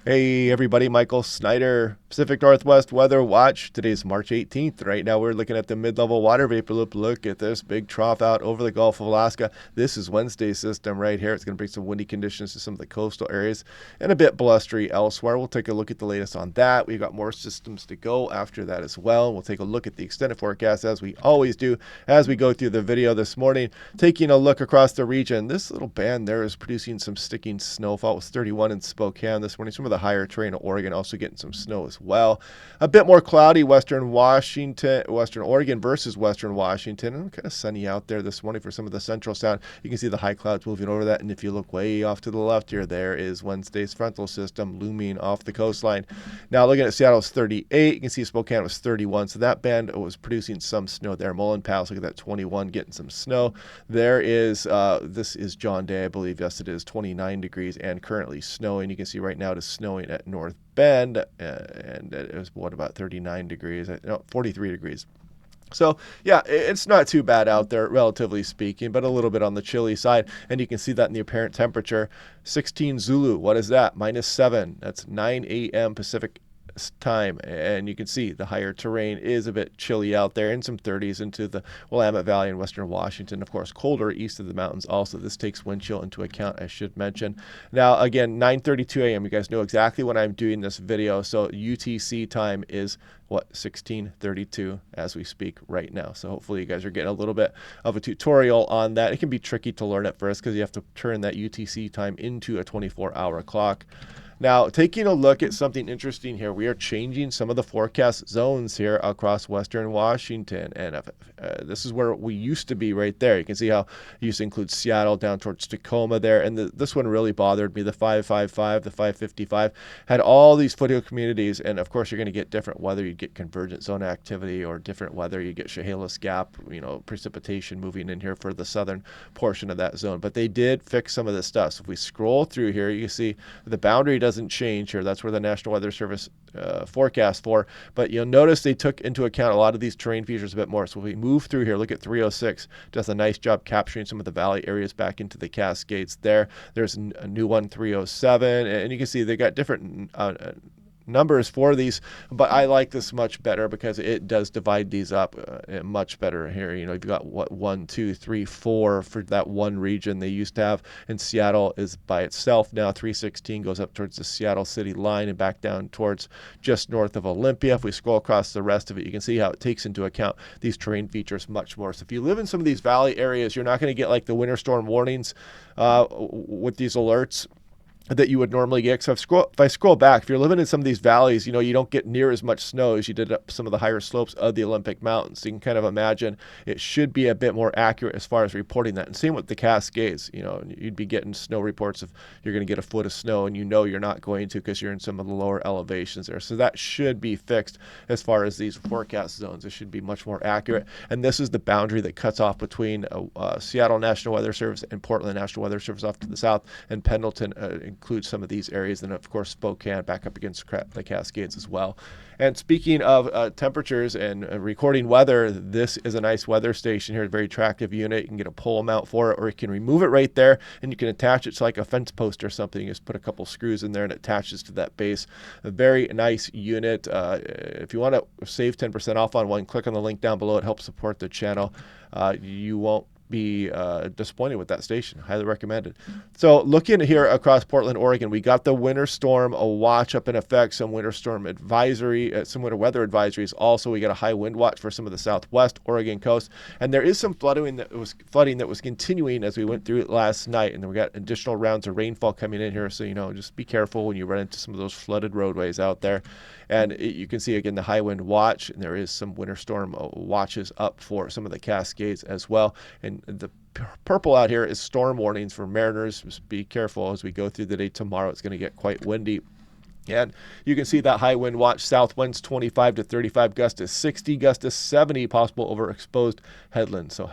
Hey everybody, Michael Snyder, Pacific Northwest Weather Watch. Today's March 18th. Right now we're looking at the mid-level water vapor loop. Look at this big trough out over the Gulf of Alaska. This is Wednesday's system right here. It's going to bring some windy conditions to some of the coastal areas and a bit blustery elsewhere. We'll take a look at the latest on that. We've got more systems to go after that as well. We'll take a look at the extended forecast as we always do as we go through the video this morning. Taking a look across the region, this little band there is producing some sticking snowfall. It was 31 in Spokane this morning. Some of the higher terrain of Oregon also getting some snow as well. A bit more cloudy western Oregon versus western Washington, and kind of sunny out there this morning for some of the central sound. You can see the high clouds moving over that, and if you look way off to the left here, there is Wednesday's frontal system looming off the coastline. Now looking at Seattle, it's 38. You can see Spokane was 31, so that band was producing some snow there. Mullen Pass, look at that, 21, getting some snow. There is, this is John Day, I believe. Yes, it is 29 degrees and currently snowing. You can see right now it is snowing at North Bend, and it was about 39 degrees, no, 43 degrees. So, yeah, it's not too bad out there, relatively speaking, but a little bit on the chilly side. And you can see that in the apparent temperature. 16 Zulu, what is that? -7. That's 9 a.m. Pacific time, and you can see the higher terrain is a bit chilly out there, in some 30s into the Willamette Valley in western Washington. Of course, colder east of the mountains. Also, this takes wind chill into account, I should mention. Now, again, 9:32 a.m. You guys know exactly when I'm doing this video, so UTC time is what, 16:32 as we speak right now. So hopefully you guys are getting a little bit of a tutorial on that. It can be tricky to learn at first because you have to turn that UTC time into a 24-hour clock. Now, taking a look at something interesting here, we are changing some of the forecast zones here across western Washington. And this is where we used to be right there. You can see how it used to include Seattle down towards Tacoma there. And this one really bothered me. The 555, the 555 had all these foothill communities. And of course, you're going to get different weather. You get convergent zone activity or different weather. You get Chehalis Gap, precipitation moving in here for the southern portion of that zone. But they did fix some of this stuff. So if we scroll through here, you can see the boundary doesn't change here. That's where the National Weather Service forecast for. But you'll notice they took into account a lot of these terrain features a bit more. So if we move through here, look at 306, does a nice job capturing some of the valley areas back into the Cascades there. There's a new one, 307, and you can see they got different numbers for these, but I like this much better because it does divide these up much better here. You've got 1, 2, 3, 4 for that one region. They used to have in Seattle is by itself. Now 316 goes up towards the Seattle city line and back down towards just north of Olympia. If we scroll across the rest of it, you can see how it takes into account these terrain features much more. So if you live in some of these valley areas, you're not going to get like the winter storm warnings with these alerts that you would normally get. So if I scroll back, if you're living in some of these valleys, you don't get near as much snow as you did up some of the higher slopes of the Olympic Mountains. So you can kind of imagine it should be a bit more accurate as far as reporting that. And same with the Cascades. You'd be getting snow reports if you're going to get a foot of snow, and you're not going to because you're in some of the lower elevations there. So that should be fixed as far as these forecast zones. It should be much more accurate. And this is the boundary that cuts off between Seattle National Weather Service and Portland National Weather Service off to the south, and Pendleton includes some of these areas, and of course Spokane back up against the Cascades as well. And speaking of temperatures and recording weather, this is a nice weather station here, a very attractive unit. You can get a pole mount for it, or you can remove it right there and you can attach it to like a fence post or something. You just put a couple screws in there and it attaches to that base. A very nice unit. If you want to save 10% off on one, click on the link down below. It helps support the channel. You won't be disappointed with that station. Highly recommended. So looking here across Portland, Oregon, we got the winter storm watch up in effect, some winter storm advisory, some winter weather advisories. Also, we got a high wind watch for some of the southwest Oregon coast. And there is some flooding that was continuing as we went through it last night. And then we got additional rounds of rainfall coming in here. So, just be careful when you run into some of those flooded roadways out there. And you can see, again, the high wind watch, and there is some winter storm watches up for some of the Cascades as well. And the purple out here is storm warnings for mariners. Just be careful as we go through the day tomorrow. It's going to get quite windy. And you can see that high wind watch, south winds 25 to 35, gust to 60, gust to 70 possible over exposed headlands. So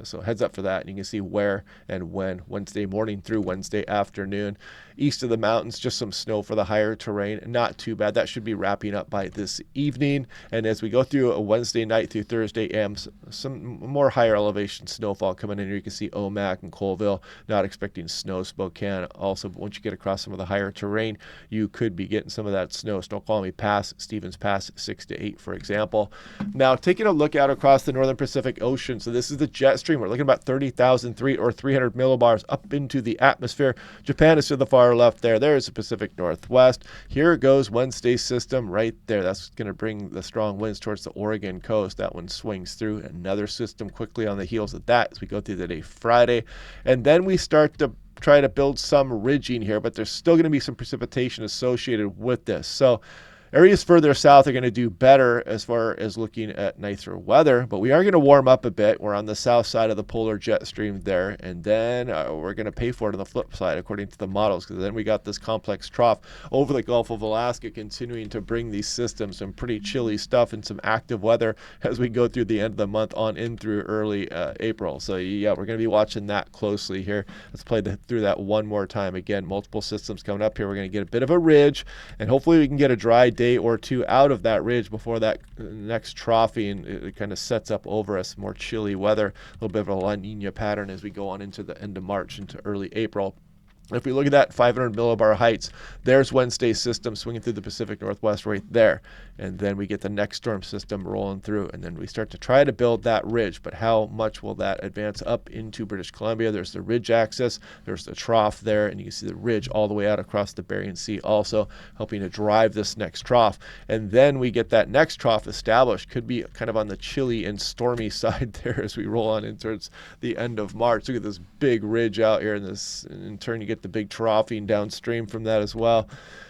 so heads up for that. And you can see where and when Wednesday morning through Wednesday afternoon. East of the mountains, just some snow for the higher terrain. Not too bad. That should be wrapping up by this evening. And as we go through a Wednesday night through Thursday AM, some more higher elevation snowfall coming in here. You can see Omak and Colville, not expecting snow. Spokane also, once you get across some of the higher terrain, you could could be getting some of that snow. Snoqualmie Pass, Stevens Pass, 6 to 8, for example. Now, taking a look out across the northern Pacific Ocean. So this is the jet stream. We're looking at about 30,000 or 300 millibars up into the atmosphere. Japan is to the far left there. There's the Pacific Northwest. Here goes Wednesday's system right there. That's going to bring the strong winds towards the Oregon coast. That one swings through. Another system quickly on the heels of that as we go through the day Friday. And then we start to try to build some ridging here, but there's still going to be some precipitation associated with this. So areas further south are going to do better as far as looking at nicer weather, but we are going to warm up a bit. We're on the south side of the polar jet stream there, and then we're going to pay for it on the flip side according to the models, because then we got this complex trough over the Gulf of Alaska continuing to bring these systems some pretty chilly stuff and some active weather as we go through the end of the month on in through early April. So yeah, we're going to be watching that closely here. Let's play through that one more time. Again, multiple systems coming up here. We're going to get a bit of a ridge, and hopefully we can get a dry day or two out of that ridge before that next troughing. It kind of sets up over us more chilly weather, a little bit of a La Nina pattern as we go on into the end of March into early April. If we look at that 500 millibar heights, there's Wednesday's system swinging through the Pacific Northwest right there. And then we get the next storm system rolling through, and then we start to try to build that ridge. But how much will that advance up into British Columbia? There's the ridge axis, there's the trough there, and you can see the ridge all the way out across the Bering Sea also, helping to drive this next trough. And then we get that next trough established. Could be kind of on the chilly and stormy side there as we roll on into the end of March. Look at this big ridge out here, and this, in turn, you get the big troughing downstream from that as well.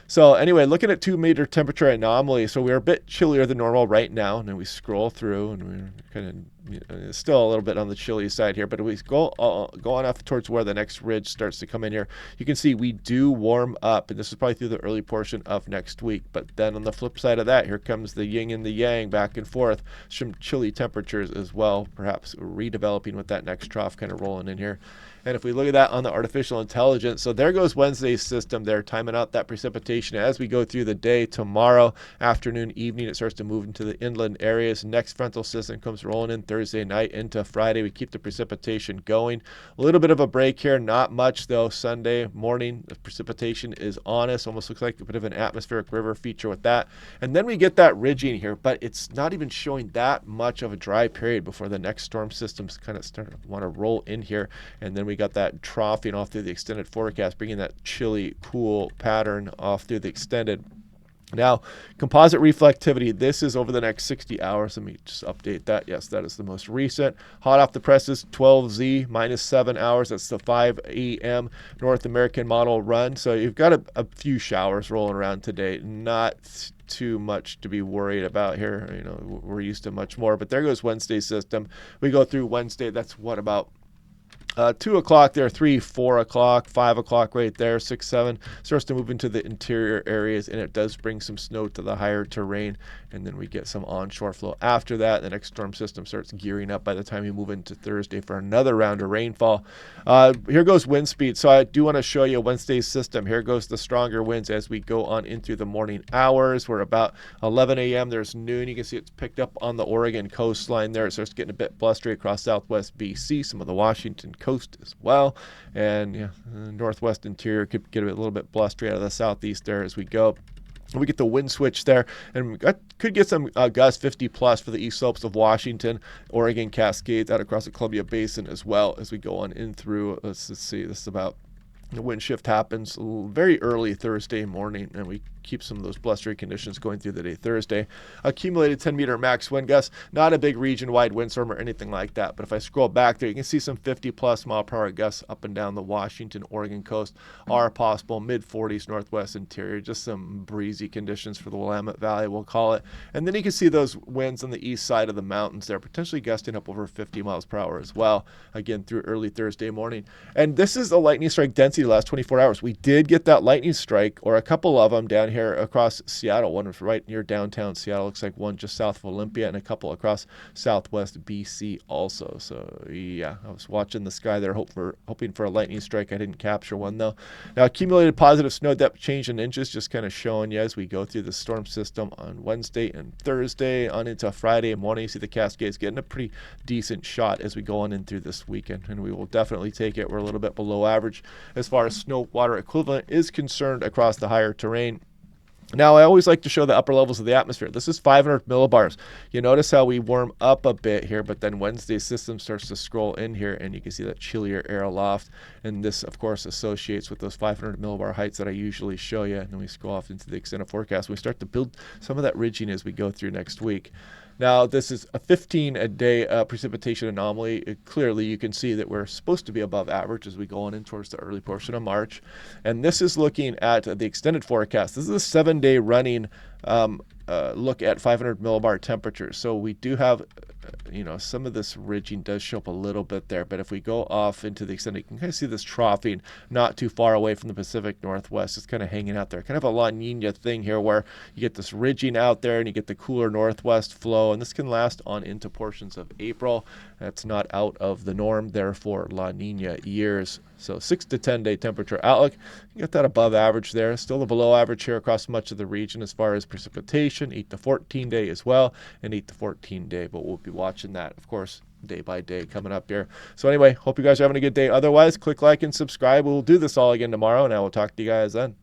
So anyway, looking at 2 major temperature anomalies. So we're a bit chillier than normal right now, and then we scroll through, and we're kind of still a little bit on the chilly side here. But if we go on up towards where the next ridge starts to come in here, you can see we do warm up, and this is probably through the early portion of next week. But then on the flip side of that, here comes the yin and the yang back and forth. Some chilly temperatures as well, perhaps redeveloping with that next trough kind of rolling in here. And if we look at that on the artificial intelligence, so there goes Wednesday's system there, timing out that precipitation as we go through the day. Tomorrow afternoon, evening, it starts to move into the inland areas. Next frontal system comes rolling in Thursday night into Friday. We keep the precipitation going. A little bit of a break here, not much though. Sunday morning, the precipitation is on us. Almost looks like a bit of an atmospheric river feature with that. And then we get that ridging here, but it's not even showing that much of a dry period before the next storm systems kind of start to want to roll in here. And then we got that troughing off through the extended forecast, bringing that chilly, cool pattern off through the extended. Now, composite reflectivity, this is over the next 60 hours. Let me just update that. Yes, that is the most recent. Hot off the presses, 12Z, minus 7 hours. That's the 5 a.m. North American model run. So you've got a few showers rolling around today. Not too much to be worried about here. You know, we're used to much more. But there goes Wednesday's system. We go through Wednesday. That's what, about 2 o'clock there, 3, 4 o'clock, 5 o'clock right there, 6, 7, starts to move into the interior areas, and it does bring some snow to the higher terrain, and then we get some onshore flow after that. The next storm system starts gearing up by the time we move into Thursday for another round of rainfall. Here goes wind speed. So I do want to show you Wednesday's system. Here goes the stronger winds as we go on into the morning hours. We're about 11 a.m. There's noon. You can see it's picked up on the Oregon coastline there. It starts getting a bit blustery across southwest BC, some of the Washington coast as well, and northwest interior could get a little bit blustery out of the southeast there as we go. We get the wind switch there, and we could get some gusts 50 plus for the east slopes of Washington, Oregon Cascades, out across the Columbia Basin as well as we go on in through. Let's see, this is about, the wind shift happens very early Thursday morning, and we keep some of those blustery conditions going through the day Thursday. Accumulated 10-meter max wind gusts, not a big region-wide windstorm or anything like that. But if I scroll back there, you can see some 50-plus mile-per-hour gusts up and down the Washington, Oregon coast are possible. Mid-40s northwest interior, just some breezy conditions for the Willamette Valley, we'll call it. And then you can see those winds on the east side of the mountains there, potentially gusting up over 50 miles per hour as well, again, through early Thursday morning. And this is a lightning strike density the last 24 hours. We did get that lightning strike, or a couple of them down here across Seattle. One was right near downtown Seattle. Looks like one just south of Olympia, and a couple across southwest BC also. So yeah, I was watching the sky there, hoping for a lightning strike. I didn't capture one though. Now, accumulated positive snow depth change in inches, just kind of showing you as we go through the storm system on Wednesday and Thursday on into Friday morning. You see the Cascades getting a pretty decent shot as we go on in through this weekend, and we will definitely take it. We're a little bit below average as far as snow water equivalent is concerned across the higher terrain. Now, I always like to show the upper levels of the atmosphere. This is 500 millibars. You notice how we warm up a bit here, but then Wednesday's system starts to scroll in here, and you can see that chillier air aloft. And this, of course, associates with those 500 millibar heights that I usually show you. And then we scroll off into the extended forecast. We start to build some of that ridging as we go through next week. Now, this is a 15-a-day precipitation anomaly. Clearly, you can see that we're supposed to be above average as we go on in towards the early portion of March. And this is looking at the extended forecast. This is a 7-day running look at 500 millibar temperatures. So we do have, some of this ridging does show up a little bit there. But if we go off into the extended, you can kind of see this troughing not too far away from the Pacific Northwest. It's kind of hanging out there. Kind of a La Nina thing here where you get this ridging out there and you get the cooler northwest flow. And this can last on into portions of April. That's not out of the norm, therefore La Nina years. So 6 to 10 day temperature outlook. You get that above average there. Still a below average here across much of the region as far as precipitation. 8 to 14 day as well, and 8 to 14 day. But we'll be watching that, of course, day by day coming up here. So anyway, hope you guys are having a good day. Otherwise, click like and subscribe. We'll do this all again tomorrow, and I will talk to you guys then.